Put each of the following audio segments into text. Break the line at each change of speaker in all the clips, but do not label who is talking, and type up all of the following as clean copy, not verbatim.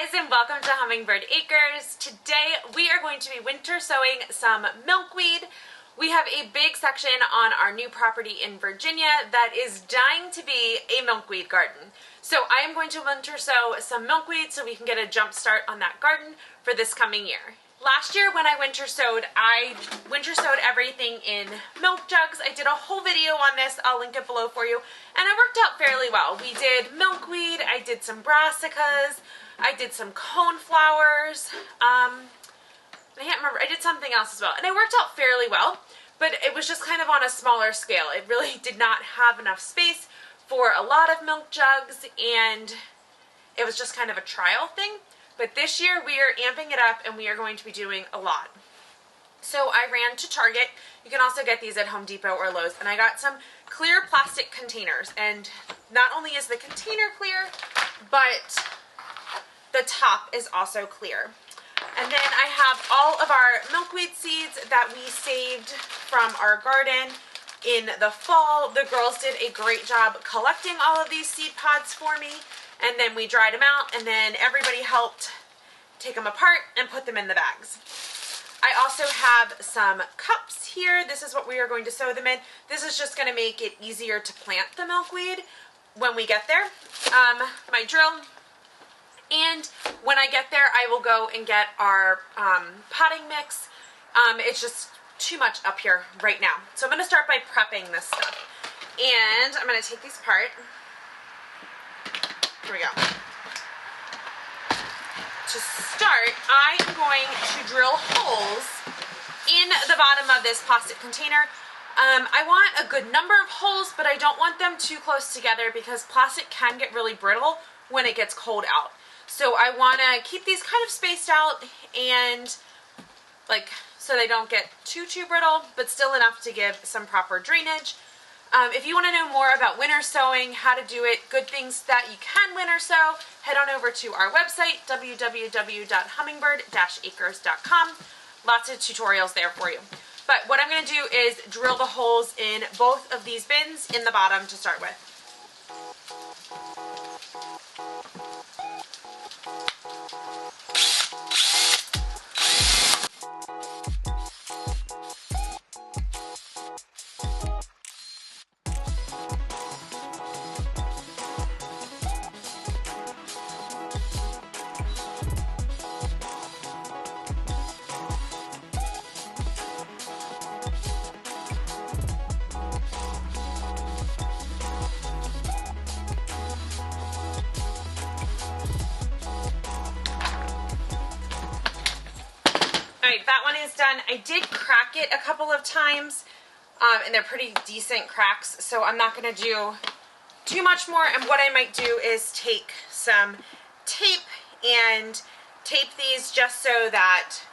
guys, and welcome to Hummingbird Acres. Today we are going to be winter sowing some milkweed. We have a big section on our new property in Virginia that is dying to be a milkweed garden. So I am going to winter sow some milkweed so we can get a jump start on that garden for this coming year. Last year when I winter sowed everything in milk jugs. I did a whole video on this, I'll link it below for you, and it worked out fairly well. We did milkweed, I did some brassicas, I did some coneflowers, I can't remember, I did something else as well, and it worked out fairly well, but it was just kind of on a smaller scale. It really did not have enough space for a lot of milk jugs, and it was just kind of a trial thing. But this year we are amping it up and we are going to be doing a lot. So I ran to Target. You can also get these at Home Depot or Lowe's, and I got some clear plastic containers. And not only is the container clear, but the top is also clear. And then I have all of our milkweed seeds that we saved from our garden in the fall. The girls did a great job collecting all of these seed pods for me. And then we dried them out, and then everybody helped take them apart and put them in the bags. I also have some cups here. This is what we are going to sow them in. This is just going to make it easier to plant the milkweed when we get there. My drill. And when I get there, I will go and get our potting mix. It's just too much up here right now. So I'm going to start by prepping this stuff. And I'm going to take these apart. Here we go. To start, I am going to drill holes in the bottom of this plastic container. I want a good number of holes, but I don't want them too close together because plastic can get really brittle when it gets cold out. So I want to keep these kind of spaced out and so they don't get too brittle, but still enough to give some proper drainage. If you want to know more about winter sowing, how to do it, good things that you can winter sow, head on over to our website, www.hummingbird-acres.com. Lots of tutorials there for you. But what I'm going to do is drill the holes in both of these bins in the bottom to start with. Alright, that one is done. I did crack it a couple of times, and they're pretty decent cracks, so I'm not going to do too much more. And what I might do is take some tape and tape these just so that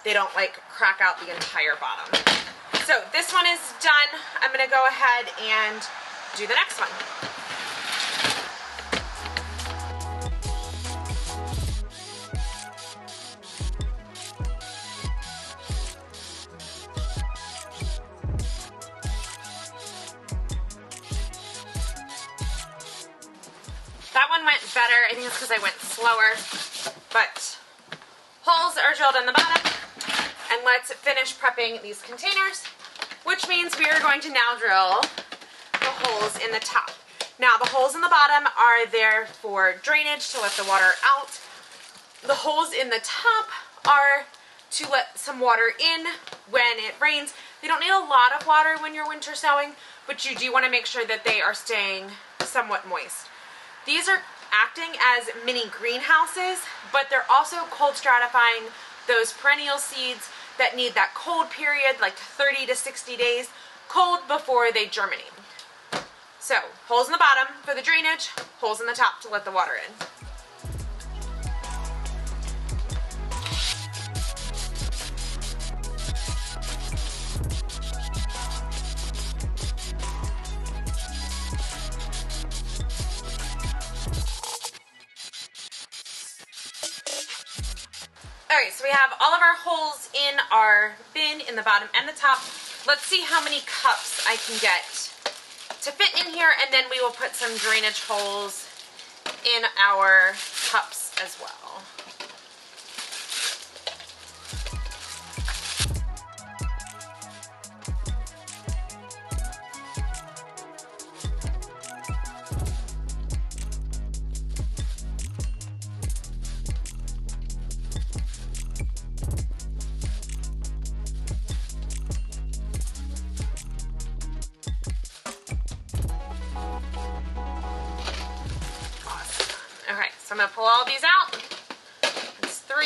they don't crack out the entire bottom. So this one is done. I'm going to go ahead and do the next one. That one went better. I think it's because I went slower. But holes are drilled in the bottom. And let's finish prepping these containers, which means we are going to now drill the holes in the top. Now the holes in the bottom are there for drainage to let the water out. The holes in the top are to let some water in when it rains. They don't need a lot of water when you're winter sowing, but you do want to make sure that they are staying somewhat moist. These are acting as mini greenhouses, but they're also cold stratifying those perennial seeds that need that cold period, like 30 to 60 days cold before they germinate. So, holes in the bottom for the drainage, holes in the top to let the water in. Alright, so we have all of our holes in our bin in the bottom and the top. Let's see how many cups I can get to fit in here, and then we will put some drainage holes in our cups as well. So I'm going to pull all these out. It's 3,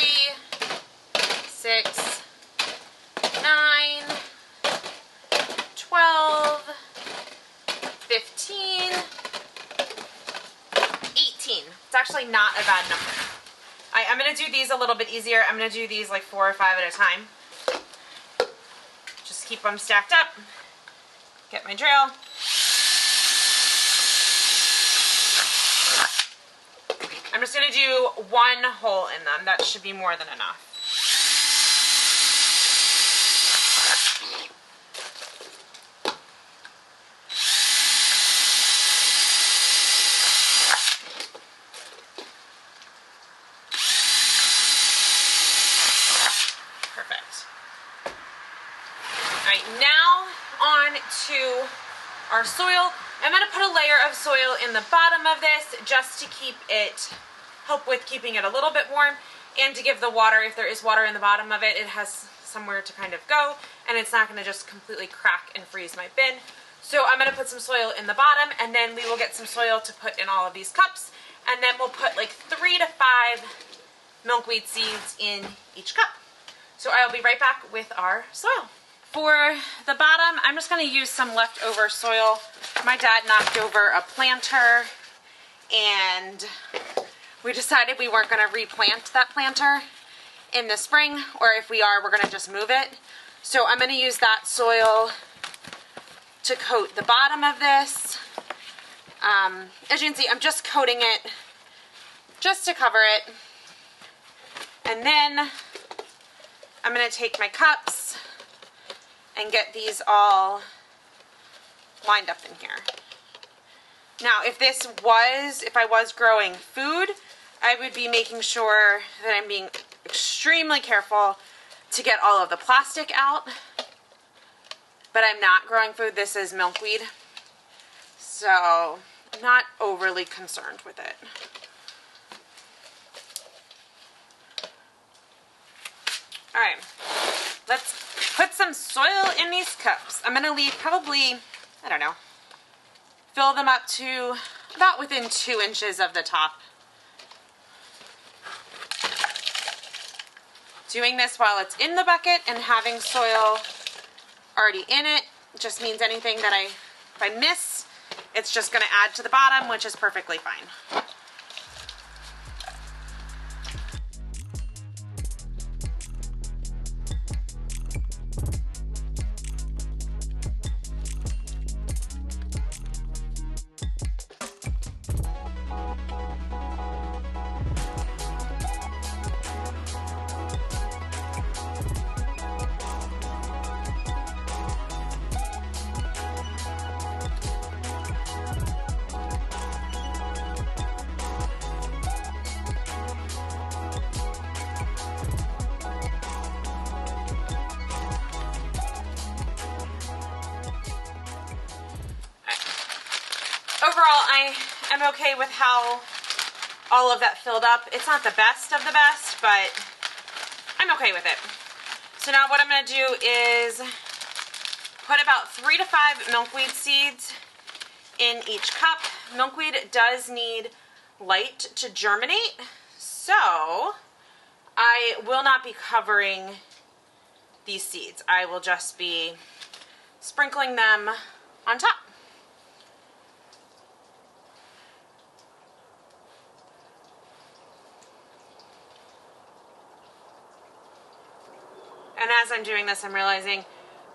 6, 9, 12, 15, 18. It's actually not a bad number. I'm going to do these a little bit easier. I'm going to do these like 4 or 5 at a time. Just keep them stacked up. Get my drill. I'm just going to do 1 hole in them. That should be more than enough. Perfect. All right, now on to our soil. I'm going to put a layer of soil in the bottom of this just to keep it, help with keeping it a little bit warm, and to give the water, if there is water in the bottom of it, it has somewhere to kind of go, and it's not going to just completely crack and freeze my bin. So I'm going to put some soil in the bottom, and then we will get some soil to put in all of these cups, and then we'll put like 3 to 5 milkweed seeds in each cup. So I'll be right back with our soil. For the bottom, I'm just going to use some leftover soil. My dad knocked over a planter, and we decided we weren't going to replant that planter in the spring, or if we are, we're going to just move it. So I'm going to use that soil to coat the bottom of this. As you can see, I'm just coating it just to cover it. And then I'm going to take my cups and get these all lined up in here. Now, if I was growing food, I would be making sure that I'm being extremely careful to get all of the plastic out. But I'm not growing food. This is milkweed. So I'm not overly concerned with it. All right, let's put some soil in these cups. I'm gonna leave probably, I don't know, fill them up to about within 2 inches of the top. Doing this while it's in the bucket and having soil already in it just means anything that if I miss, it's just gonna add to the bottom, which is perfectly fine. Overall, I am okay with how all of that filled up. It's not the best of the best, but I'm okay with it. So now what I'm going to do is put about 3 to 5 milkweed seeds in each cup. Milkweed does need light to germinate, so I will not be covering these seeds. I will just be sprinkling them on top. And as I'm doing this, I'm realizing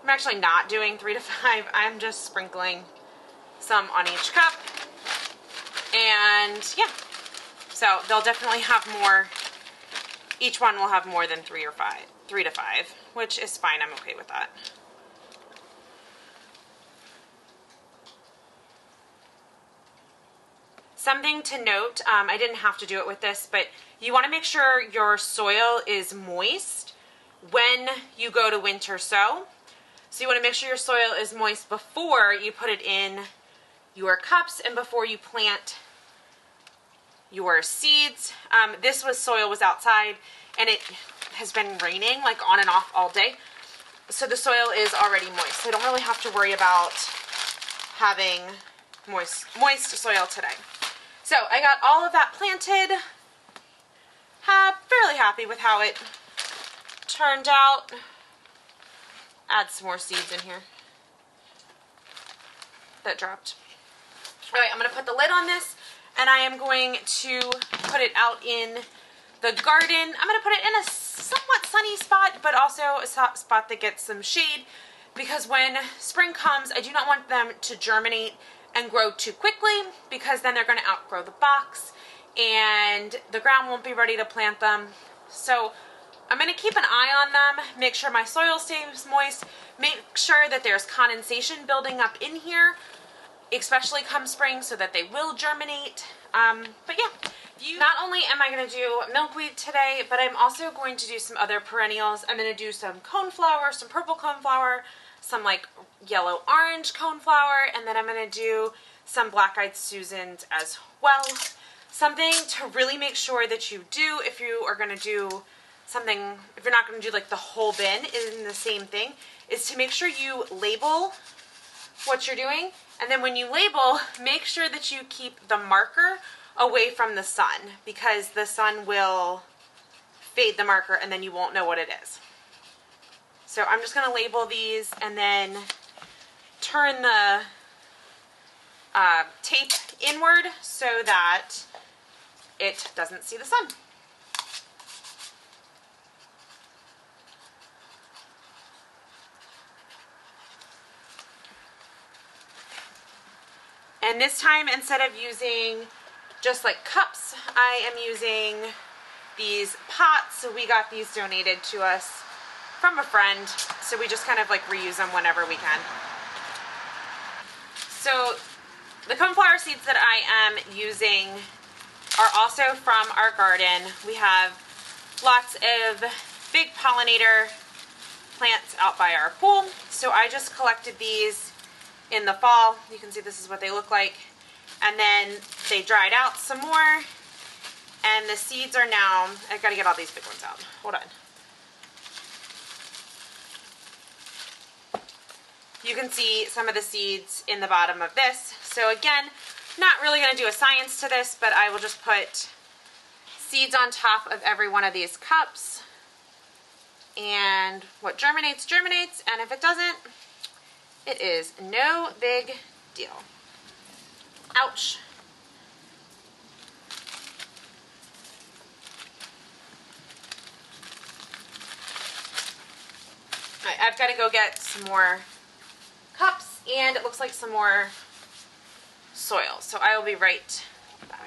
I'm actually not doing 3 to 5. I'm just sprinkling some on each cup. And yeah, so they'll definitely have more. Each one will have more than 3 to 5, which is fine. I'm okay with that. Something to note, I didn't have to do it with this, but you want to make sure your soil is moist when you go to winter sow. So you want to make sure your soil is moist before you put it in your cups and before you plant your seeds. This soil was outside, and it has been raining like on and off all day. So the soil is already moist. So I don't really have to worry about having moist soil today. So I got all of that planted, fairly happy with how it turned out. Add some more seeds in here that dropped. All right, I'm gonna put the lid on this, and I am going to put it out in the garden. I'm gonna put it in a somewhat sunny spot, but also a spot that gets some shade, because when spring comes, I do not want them to germinate and grow too quickly, because then they're gonna outgrow the box and the ground won't be ready to plant them. So I'm gonna keep an eye on them, make sure my soil stays moist, make sure that there's condensation building up in here, especially come spring, so that they will germinate. But yeah, not only am I going to do milkweed today, but I'm also going to do some other perennials. I'm going to do some coneflower, some purple coneflower, some like yellow-orange coneflower, and then I'm going to do some black-eyed Susans as well. Something to really make sure that you do if you are going to do something, if you're not going to do like the whole bin in the same thing, is to make sure you label what you're doing. And then when you label, make sure that you keep the marker away from the sun, because the sun will fade the marker and then you won't know what it is. So I'm just going to label these and then turn the tape inward so that it doesn't see the sun. And this time, instead of using just like cups, I am using these pots. So we got these donated to us from a friend. So we just kind of like reuse them whenever we can. So the coneflower seeds that I am using are also from our garden. We have lots of big pollinator plants out by our pool. So I just collected these in the fall. You can see this is what they look like. And then they dried out some more. And the seeds are now, I've got to get all these big ones out. Hold on. You can see some of the seeds in the bottom of this. So again, not really going to do a science to this, but I will just put seeds on top of every one of these cups. And what germinates, germinates. And if it doesn't, it is no big deal. Ouch. All right, I've got to go get some more cups, and it looks like some more soil. So I will be right back.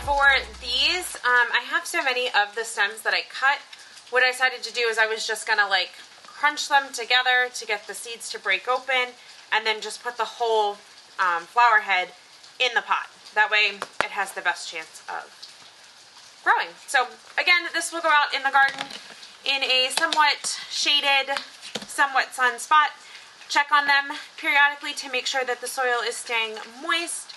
For these, I have so many of the stems that I cut. What I decided to do is I was just gonna like crunch them together to get the seeds to break open, and then just put the whole flower head in the pot. That way it has the best chance of growing. So again, this will go out in the garden in a somewhat shaded, somewhat sun spot. Check on them periodically to make sure that the soil is staying moist,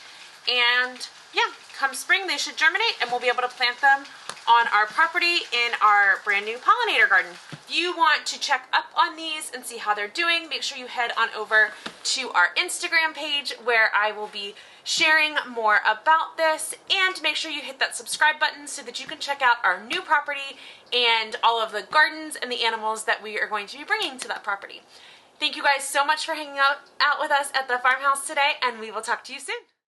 and yeah, come spring they should germinate and we'll be able to plant them on our property in our brand new pollinator garden. If you want to check up on these and see how they're doing, make sure you head on over to our Instagram page, where I will be sharing more about this, and make sure you hit that subscribe button so that you can check out our new property and all of the gardens and the animals that we are going to be bringing to that property. Thank you guys so much for hanging out with us at the farmhouse today, and we will talk to you soon.